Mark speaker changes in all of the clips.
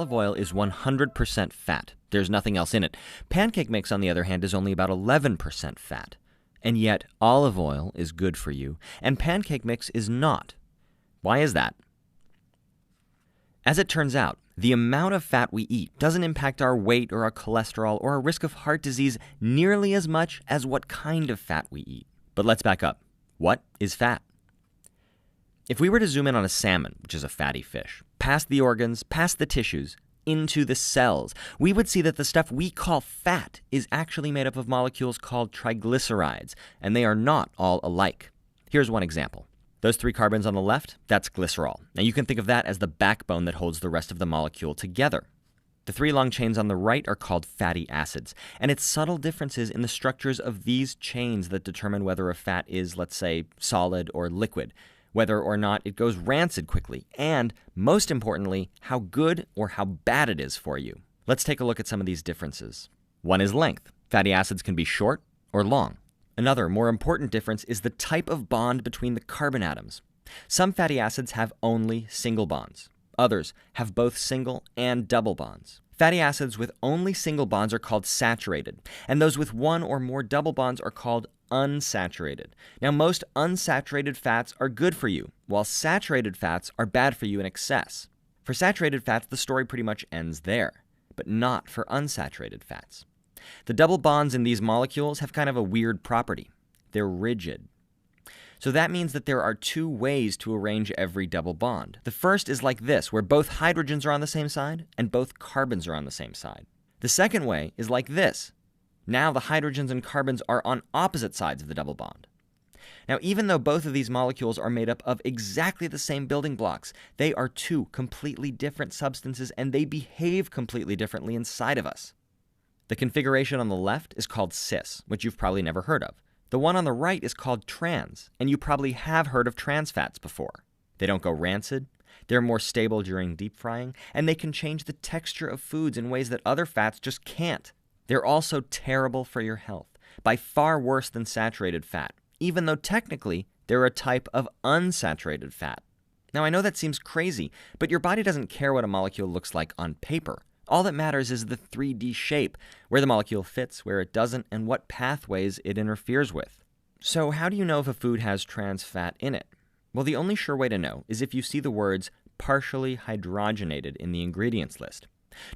Speaker 1: olive oil is 100% fat. There's nothing else in it. Pancake mix, on the other hand, is only about 11% fat. And yet, olive oil is good for you, and pancake mix is not. Why is that? As it turns out, the amount of fat we eat doesn't impact our weight or our cholesterol or our risk of heart disease nearly as much as what kind of fat we eat. But let's back up. What is fat? If we were to zoom in on a salmon, which is a fatty fish, past the organs, past the tissues, into the cells, we would see that the stuff we call fat is actually made up of molecules called triglycerides, and they are not all alike. Here's one example. Those 3 carbons on the left, that's glycerol. Now you can think of that as the backbone that holds the rest of the molecule together. The 3 long chains on the right are called fatty acids, and it's subtle differences in the structures of these chains that determine whether a fat is, let's say, solid or liquid, whether or not it goes rancid quickly, and, most importantly, how good or how bad it is for you. Let's take a look at some of these differences. One is length. Fatty acids can be short or long. Another, more important difference is the type of bond between the carbon atoms. Some fatty acids have only single bonds. Others have both single and double bonds. Fatty acids with only single bonds are called saturated, and those with one or more double bonds are called unsaturated. Now, most unsaturated fats are good for you, while saturated fats are bad for you in excess. For saturated fats, the story pretty much ends there, but not for unsaturated fats. The double bonds in these molecules have kind of a weird property. They're rigid. So that means that there are 2 ways to arrange every double bond. The first is like this, where both hydrogens are on the same side and both carbons are on the same side. The second way is like this. Now the hydrogens and carbons are on opposite sides of the double bond. Now, even though both of these molecules are made up of exactly the same building blocks, they are 2 completely different substances, and they behave completely differently inside of us. The configuration on the left is called cis, which you've probably never heard of. The one on the right is called trans, and you probably have heard of trans fats before. They don't go rancid, they're more stable during deep frying, and they can change the texture of foods in ways that other fats just can't. They're also terrible for your health, by far worse than saturated fat, even though technically they're a type of unsaturated fat. Now, I know that seems crazy, but your body doesn't care what a molecule looks like on paper. All that matters is the 3D shape, where the molecule fits, where it doesn't, and what pathways it interferes with. So how do you know if a food has trans fat in it? Well, the only sure way to know is if you see the words partially hydrogenated in the ingredients list.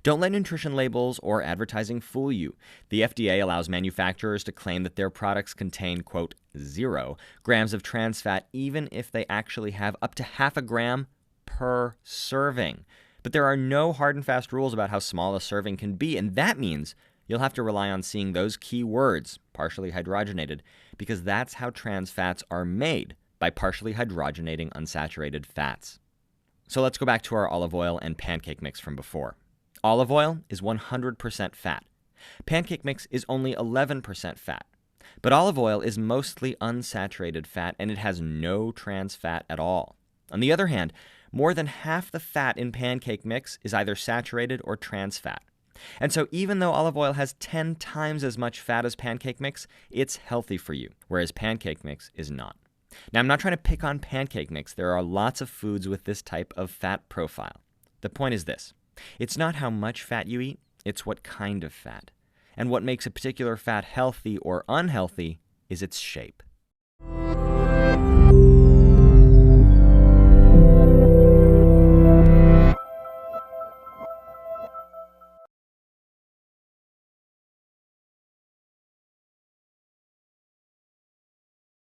Speaker 1: Don't let nutrition labels or advertising fool you. The FDA allows manufacturers to claim that their products contain, quote, 0 grams of trans fat, even if they actually have up to half a gram per serving. But there are no hard and fast rules about how small a serving can be, and that means you'll have to rely on seeing those key words, partially hydrogenated, because that's how trans fats are made, by partially hydrogenating unsaturated fats. So let's go back to our olive oil and pancake mix from before. Olive oil is 100% fat. Pancake mix is only 11% fat. But olive oil is mostly unsaturated fat, and it has no trans fat at all. On the other hand, more than half the fat in pancake mix is either saturated or trans fat. And so even though olive oil has 10 times as much fat as pancake mix, it's healthy for you, whereas pancake mix is not. Now, I'm not trying to pick on pancake mix. There are lots of foods with this type of fat profile. The point is this. It's not how much fat you eat, it's what kind of fat. And what makes a particular fat healthy or unhealthy is its shape.